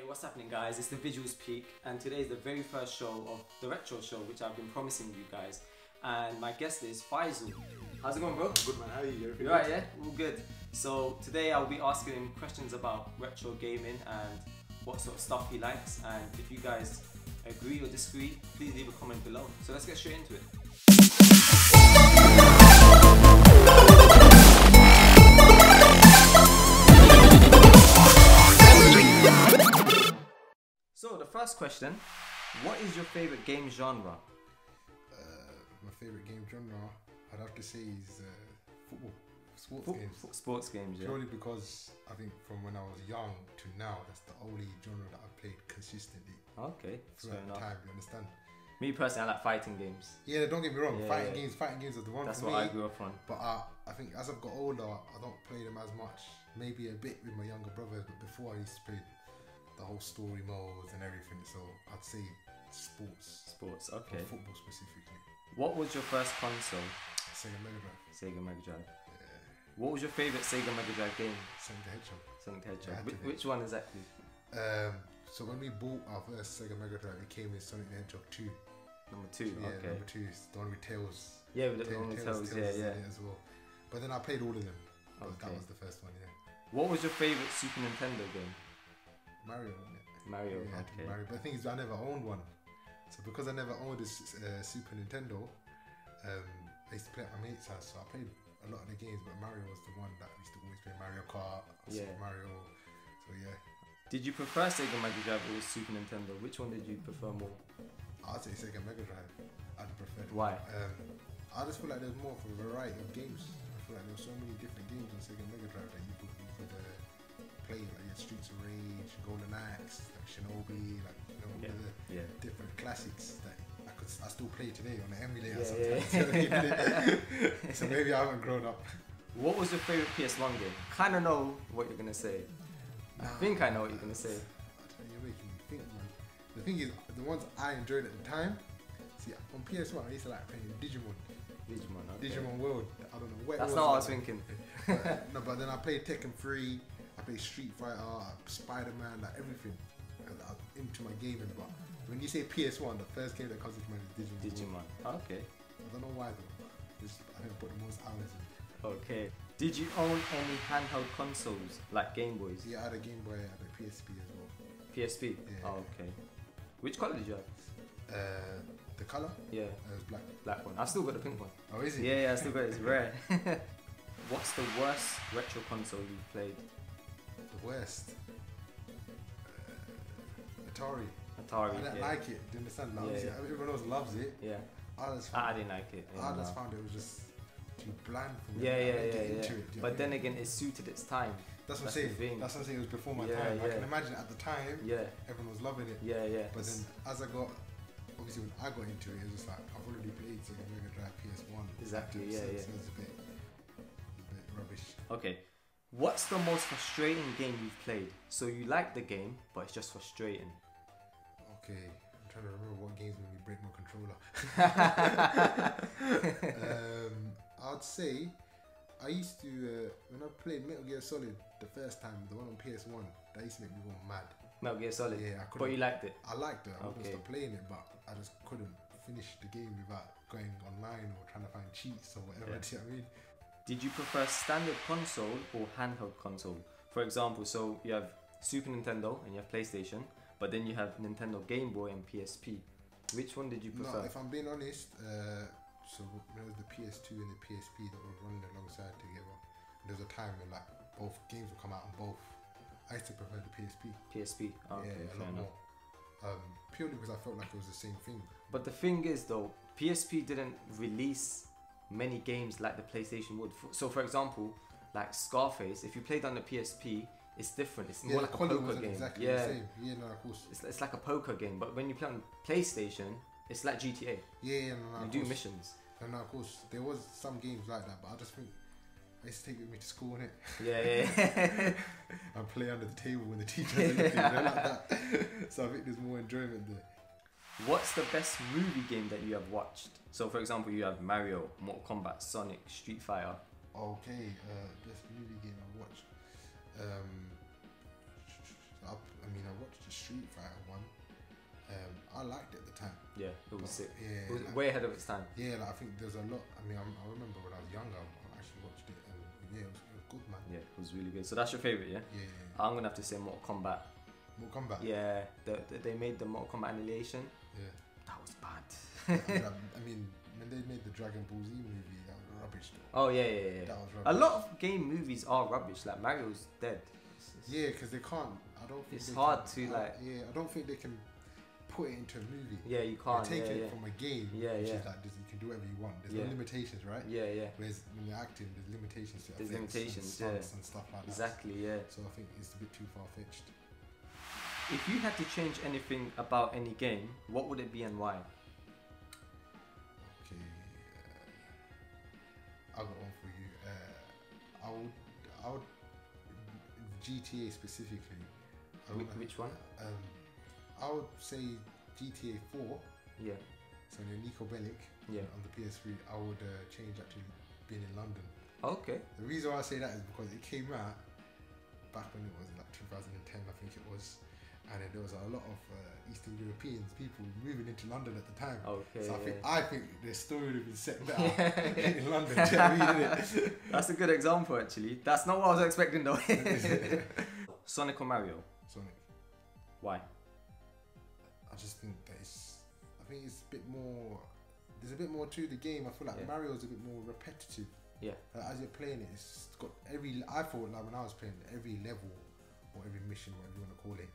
what's happening guys? It's the Visuals Peak and today is the very first show of the Retro Show which I've been promising you guys, and my guest is Faisal. How's it going, bro? Good man, how are you? You alright, yeah? All good. So today I'll be asking him questions about retro gaming and what sort of stuff he likes, and if you guys agree or disagree, please leave a comment below. So let's get straight into it. So the first question, what is your favourite game genre? My favourite game genre, I'd have to say is football, Sports games, yeah. Purely because I think from when I was young to now, that's the only genre that I've played consistently Okay, throughout the time, you understand? Me personally, I like fighting games. Yeah, don't get me wrong, Yeah, fighting games are the one That's for what me. I grew up on. But I think as I've got older, I don't play them as much. Maybe a bit with my younger brothers, but before I used to play the whole story modes and everything. So I'd say sports, Okay. or football specifically. What was your first console? Sega Mega Drive. Sega Mega Drive. Yeah. What was your favourite Sega Mega Drive game? Sonic the Hedgehog. Sonic the Hedgehog. had to be. Which one exactly? So when we bought our first Sega Mega Drive, it came with Sonic the Hedgehog 2. Number 2. Yeah, Okay. number 2 is the one with Tails. Yeah, with the one with Tails. is Yeah, in yeah. it as well. But then I played all of them. But Okay. that was the first one, yeah. What was your favourite Super Nintendo game? Mario, wasn't it? Mario. Yeah, it had to be Okay. Mario. But the thing is, I never owned one. So because I never owned a Super Nintendo, I used to play at my mate's house. So I played a lot of the games, but Mario was the one that we used to always play. Mario Kart, Yeah. Super Mario. So yeah, Did you prefer Sega Mega Drive or Super Nintendo? Which one did you prefer more? I'd say Sega Mega Drive. I'd prefer. Why? I just feel like there's more of a variety of games. I feel like there were so many different games on Sega Mega Drive that you could play. Like you had Streets of Rage, Golden Axe, like Shinobi, like all the Yeah. different classics that I still play today on the emulator Yeah, sometimes. So maybe I haven't grown up. What was your favourite PS1 game? Kind of know what you're gonna say. I think I know what you're gonna say. I don't know, you're making me think, man. The thing is, the ones I enjoyed at the time. See, on PS1 I used to like playing Digimon. Digimon. Okay. Digimon World. I don't know what. That's it was not what I like was thinking. No, but then I played Tekken 3. I played Street Fighter, Spider-Man, like everything. I'm into my gaming, but when you say PS1, the first game that comes into mind is Digimon. Digimon. Okay. I don't know why though. I didn't put the most hours in. Okay. Did you own any handheld consoles like Game Boys? Yeah, I had a Game Boy, I had a PSP as well. PSP? Yeah. Oh, okay. Which colour did you have? The colour? Yeah, It was black. black one. I've still got the pink one. Oh, is it? Yeah, I still got it. It's rare. What's the worst retro console you've played? The worst. Atari. Atari. I didn't like it. Do you understand? Like, Yeah, obviously, yeah. everyone else loves it. Yeah. I just I didn't like it. I just found it was just too bland for me. Yeah, I yeah, didn't yeah, get yeah. into it, do you know But what I then mean? again, it suited its time. That's what I'm that's the saying. thing. That's what I'm saying. It was before my Yeah, time. I yeah. can imagine at the time, Yeah, everyone was loving it. yeah, yeah. But then as I got, obviously when I got into it, it was just like I've already played Sega Mega Drive PS1. Exactly, So yeah, it yeah. was a bit rubbish. Okay. What's the most frustrating game you've played? So you like the game, but it's just frustrating. Okay, I'm trying to remember what games made me break my controller. I'd say I used to when I played Metal Gear Solid the first time, the one on PS1, that used to make me go mad. Metal Gear Solid. Yeah, I But couldn't. you liked it. I liked it. I wouldn't Okay. stop playing it, but I just couldn't finish the game without going online or trying to find cheats or whatever. Yeah. Do you know what I mean? Did you prefer standard console or handheld console? For example, so you have Super Nintendo and you have PlayStation, but then you have Nintendo Game Boy and PSP. Which one did you prefer? No, if I'm being honest, so when it was the PS2 and the PSP that were running alongside together, there was a time when like both games would come out on both. I used to prefer the PSP. PSP. Okay, Yeah, a fair lot enough. more. Purely because I felt like it was the same thing. But the thing is though, PSP didn't release many games like the PlayStation would. So for example, like Scarface, if you played on the PSP, it's different. It's more the like a quality poker wasn't game. exactly Yeah, the same. Yeah, no, of course. it's like a poker game. But when you play on PlayStation, it's like GTA. Yeah, no, You of do course. missions. And of course, there was some games like that, but I just think I used to take it with me to school, innit? Yeah, yeah. And play under the table when the teacher's looking, you know, like that. So I think there's more enjoyment there. What's the best movie game that you have watched? So for example, you have Mario, Mortal Kombat, Sonic, Street Fighter. Okay, best movie game I watched. I watched the Street Fighter one. I liked it at the time. Yeah, it was sick. Yeah, It was like, way ahead of its time. yeah, like, I think there's a lot. I mean, I remember when I was younger, I actually watched it, and yeah, it was good, man. Yeah, it was really good. So that's your favorite, yeah? Yeah, I'm gonna have to say Mortal Kombat. Mortal Kombat. Yeah, they made the Mortal Kombat Annihilation. Yeah. That was bad. I mean, when they made the Dragon Ball Z movie, that was rubbish. Though. Oh yeah. That was A rubbish. lot of game movies are rubbish. Like Mario's dead. Yeah, because they can't. I don't think It's they hard can, to, like. Yeah, I don't think they can put it into a movie. Yeah, you can't. Take Yeah, it yeah. from a game, Yeah, which yeah. is like you can do whatever you want. There's Yeah. no limitations, right? Yeah. Whereas when you're acting, there's limitations to There's effects limitations, and stunts and stuff like that. Exactly. Yeah. So I think it's a bit too far fetched. If you had to change anything about any game, what would it be and why? Okay, I got one for you. I would GTA specifically. Which one? I would say GTA 4. Yeah. So Nico Bellic Yeah. on the PS3. I would change that to being in London. Okay. The reason why I say that is because it came out back when it was like 2010, I think it was, and then there was a lot of Eastern Europeans, people moving into London at the time. Okay. So yeah. I think the story would have been set better Yeah. in London. Do you know what I mean, innit? That's a good example, actually. That's not what I was expecting, though. Sonic or Mario? Sonic. Why? I just think that I think it's a bit more. There's a bit more to the game. I feel like Yeah. Mario's a bit more repetitive. Yeah. As you're playing it, it's got every. I thought like when I was playing every level or every mission, whatever you want to call it,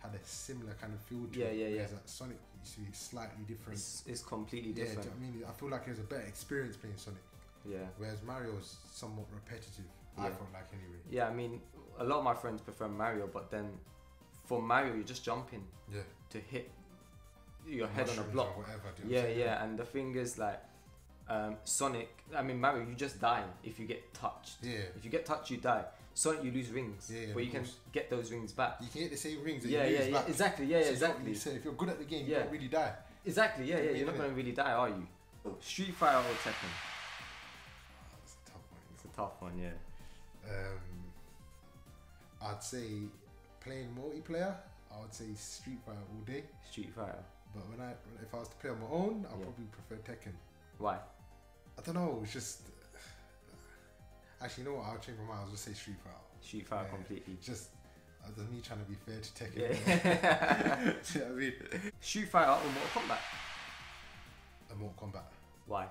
had a similar kind of feel to Yeah, it. yeah. Whereas like Sonic, you see, it's slightly different. It's completely Yeah, different. do you know what I mean, I feel like it was a better experience playing Sonic. Yeah. Whereas Mario's somewhat repetitive. I Yeah. felt like anyway. Yeah, I mean, a lot of my friends prefer Mario, but then for Mario, you're just jumping Yeah. to hit your head on a Mushrooms block. or whatever. Do you know what I'm saying? Yeah. And the thing is, like, Sonic, I mean, Mario, you just die if you get touched. Yeah. If you get touched, you die. Sonic, you lose rings, Yeah, but of you can course. get those rings back. You can get the same rings that Yeah, you yeah, lose yeah, back. exactly. Yeah, So exactly. You say if you're good at the game, you Yeah. don't really die. Exactly, yeah. Yeah, You're not yeah. going to really die, are you? Street Fighter or Tekken? It's a tough one. You It's a tough one, yeah. know. I'd say playing multiplayer. I would say Street Fighter all day. Street Fighter. But if I was to play on my own, I'd Yeah. probably prefer Tekken. Why? I don't know. It's just actually, you know what? I'll change my mind. I'll just say Street Fighter. Street Fighter Yeah. completely. It's just that's me trying to be fair to Tekken. Yeah. Do you know what I mean? Street Fighter or Mortal Kombat? And Mortal Kombat. Why?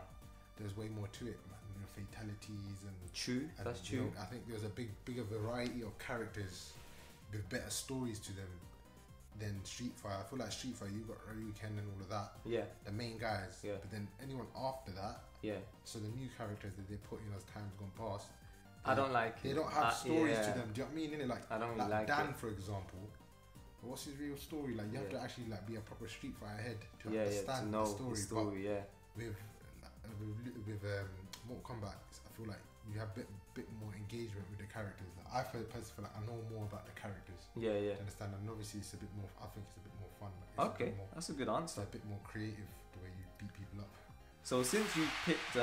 There's way more to it, man. You know, fatalities and. True, And, that's you true. know, I think there's a bigger variety of characters with better stories to them than Street Fighter. I feel like Street Fighter, you got Ryuken and all of that, Yeah, the main guys. Yeah. But then anyone after that, yeah. so the new characters that they put in as time's gone past, I don't like they it. don't have stories yeah. to them. Do you know what I mean? Innit? Like I don't really like Dan, it. for example. What's his real story? Like you have Yeah. to actually like be a proper Street Fighter head to Yeah, understand to know the story. yeah. But with Mortal Kombat, I feel like you have a bit more engagement with the characters. Like, I personally feel like I know more about the characters. Yeah, yeah. To understand, and obviously it's a bit more. I think it's a bit more fun. Like, it's a Okay, bit more, that's a good it's answer. a bit more creative the way you beat people up. So since you picked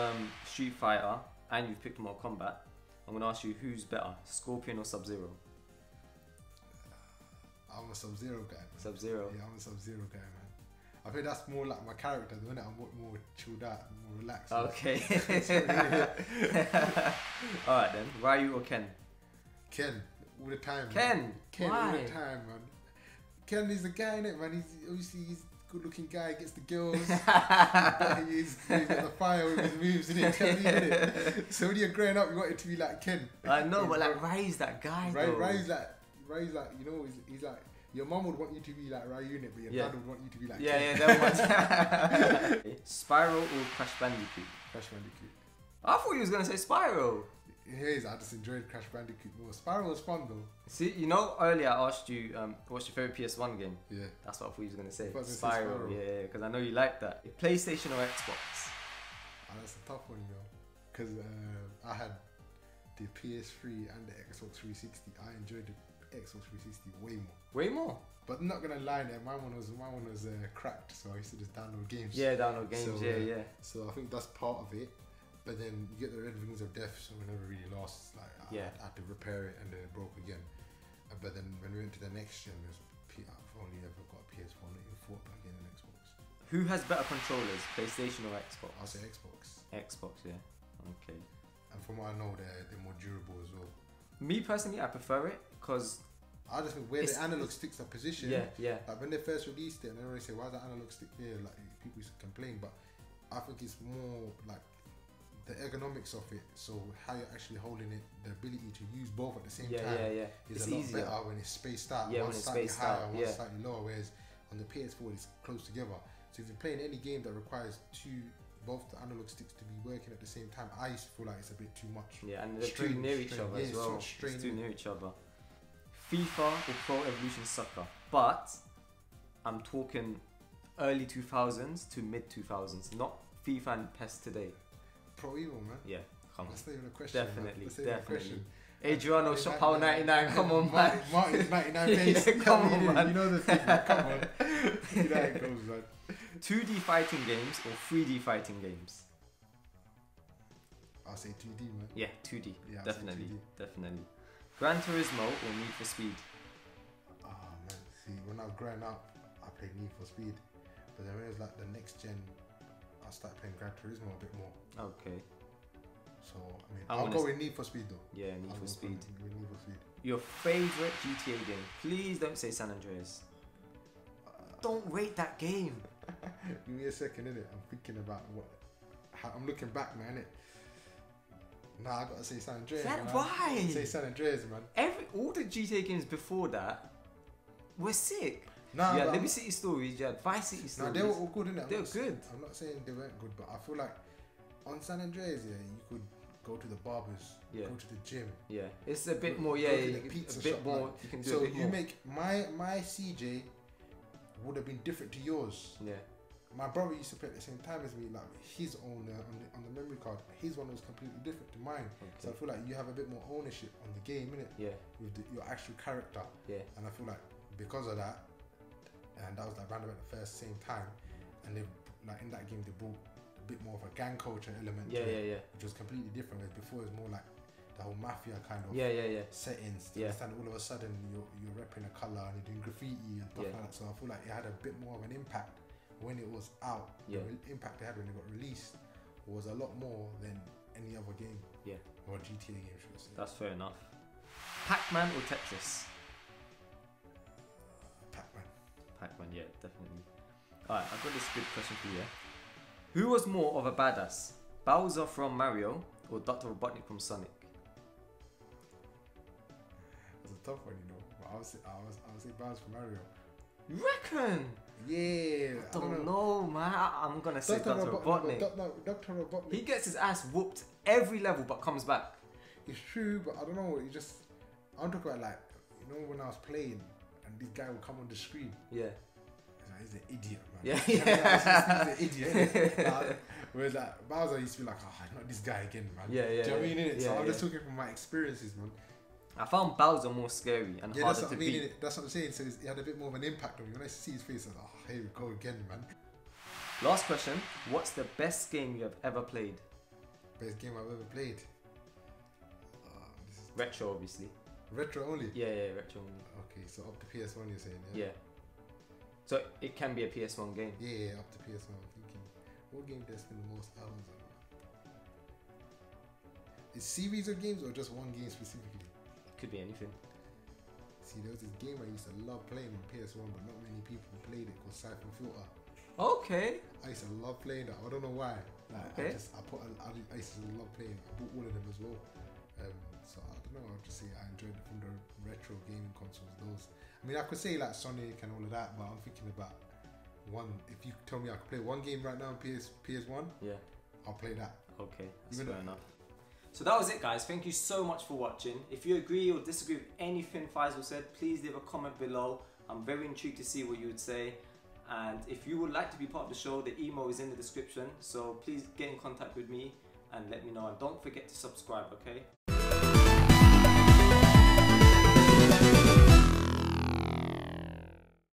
Street Fighter and you've picked Mortal Kombat, I'm gonna ask you who's better, Scorpion or Sub-Zero? I'm a Sub-Zero guy. Man. Sub-Zero. Yeah, I'm a Sub-Zero guy, man. I think that's more like my character. The minute I'm more chilled out, more relaxed. Okay. All right then. Ryu or Ken? Ken, all the time. Man. Ken. Ken Why? all the time, man. Ken is the guy in it, man. He's a good-looking guy. Gets the girls. he's got the fire with his moves, innit? So when you're growing up, you wanted to be like Ken. I know, but like Ryu's that guy. though. Ryu's like, you know, he's like, your mum would want you to be like Ryu in it, but your Yeah. dad would want you to be like Yeah, Ken. yeah, that one. Spiral or Crash Bandicoot? Crash Bandicoot. I thought you was gonna say Spiral. It is. I just enjoyed Crash Bandicoot more. Spiral was fun though. See, you know, earlier I asked you, what's your favorite PS1 game? Yeah. That's what I thought you was gonna say. I thought I was gonna say Spiral, Spiral. yeah, because I know you like that. PlayStation or Xbox? That's a tough one, you know, because I had the PS3 and the Xbox 360. I enjoyed the Xbox 360 way more. Way more. But I'm not gonna lie, there, my one was cracked, so I used to just download games. Yeah, download games. So, yeah. So I think that's part of it. But then you get the Red Rings of Death, so we never really lost. Like I had to repair it and then it broke again. But then when we went to the next gen, it was only port back in an Xbox. Who has better controllers, PlayStation or Xbox? I'll say Xbox. Xbox, yeah. Okay. And from what I know, they're more durable as well. Me personally, I prefer it because I just think where the analog sticks are positioned. yeah. Like when they first released it, and everyone say, "Why is the analog stick here?" Like people used to complain, but I think it's more like the ergonomics of it. So how you're actually holding it, the ability to use both at the same time. Yeah. Is It's a lot easier. better when it's spaced out. Yeah, one when it's slightly spaced higher, out, one yeah. slightly lower. Whereas on the PS4, it's close together. So if you're playing any game that requires both the analog sticks to be working at the same time, I used to feel like it's a bit too much. Yeah, and they're too Strain, near each strain. other Yeah, as it's so well. much strain. It's too near each other. FIFA or Pro Evolution Soccer, but I'm talking early 2000s to mid 2000s, not FIFA and PES today. Pro Evo, man. Yeah, come on. That's not even a question. Definitely, Man. That's not even a definitely. question. Adriano Shopal 99, come on, man. Martin's 99 Yeah, pace. come on, man. You know the thing, man. Come on. You know how it goes, man. 2D fighting games or 3D fighting games? I'll say 2D, man. Yeah, 2D. Yeah, I'll say definitely, 2D. definitely. Gran Turismo or Need for Speed? Oh, man. See, when I was growing up, I played Need for Speed. But then when it was like the next gen, I started playing Gran Turismo a bit more. Okay. So, I mean, I'm I'll gonna go with Need for Speed, though. Yeah, Need I'll for go Speed. with Need for Speed. Your favorite GTA game? Please don't say San Andreas. Don't rate that game. Give me a second, innit? I'm thinking about how I'm looking back, man, innit? Nah, I gotta say San Andreas. Man. Why? Say San Andreas, man. All the GTA games before that were sick. Nah, You had but Liberty City Stories, you had Vice City nah, Stories. they were all good, innit? They were good. I'm not saying they weren't good, but I feel like on San Andreas, yeah, you could go to the barbers, Yeah. go to the gym. Yeah, it's a bit Go- more. go Yeah, to the a pizza bit shop, more. like, You can do So a bit you more. make my CJ would have been different to yours. Yeah, My brother used to play at the same time as me, like his own on the memory card. His one was completely different to mine. So I okay. feel like you have a bit more ownership on the game, innit? Yeah, With your actual character. yeah, And I feel like because of that, and that was like round about the first same time, and they like in that game they brought a bit more of a gang culture element yeah, to it, yeah, which was completely different. Whereas before it was more like the whole mafia kind of yeah, yeah. settings. To Yeah. understand all of a sudden you're repping a colour and you're doing graffiti and stuff Yeah. like that. So I feel like it had a bit more of an impact when it was out. Yeah. The impact it had when it got released was a lot more than any other game. Yeah. Or GTA game, should I say. That's fair enough. Pac-Man or Tetris? Pac-Man. Pac-Man, yeah, definitely. Alright, I've got this good question for you. Yeah? Who was more of a badass? Bowser from Mario or Dr. Robotnik from Sonic? That's a tough one, you know. But I would say Bowser for Mario. You reckon? Yeah. I don't know, man. I'm gonna say Dr. Robotnik. Dr. Robotnik. He gets his ass whooped every level but comes back. It's true, but I don't know. I'm talking about like, you know, when I was playing and this guy would come on the screen. Yeah. He's an idiot, man. Yeah. He's an idiot. Innit? Whereas like Bowser used to be like, not this guy again, man. Yeah, yeah. Do you know what I mean? Innit? So Yeah, I'm just yeah. talking from my experiences, man. I found Bowser more scary and Yeah, harder that's what to I mean. beat. Innit? That's what I'm saying. So he had a bit more of an impact on me. When I see his face, I was like, here we go again, man. Last question. What's the best game you have ever played? Best game I've ever played. This is Retro, obviously. retro only. Yeah, retro only. Okay, so up to PS1, you're saying? Yeah. So it can be a PS1 game. Yeah, up to PS1. I'm thinking, what game did I spend the most hours on? Is series of games or just one game specifically? Could be anything. See, there was this game I used to love playing on PS1, but not many people played it, called Siphon Filter. Okay. I used to love playing that. I don't know why. Like, Okay. I used to love playing it. I bought all of them as well. So I don't know. I'll just say I enjoyed it from the retro gaming consoles. Those. I mean, I could say like Sonic and all of that, but I'm thinking about one. If you tell me I could play one game right now on PS1, Yeah. I'll play that. Okay. That's Even fair enough. So that was it, guys. Thank you so much for watching. If you agree or disagree with anything Faisal said, please leave a comment below. I'm very intrigued to see what you would say. And if you would like to be part of the show, the email is in the description. So please get in contact with me and let me know. And don't forget to subscribe, okay?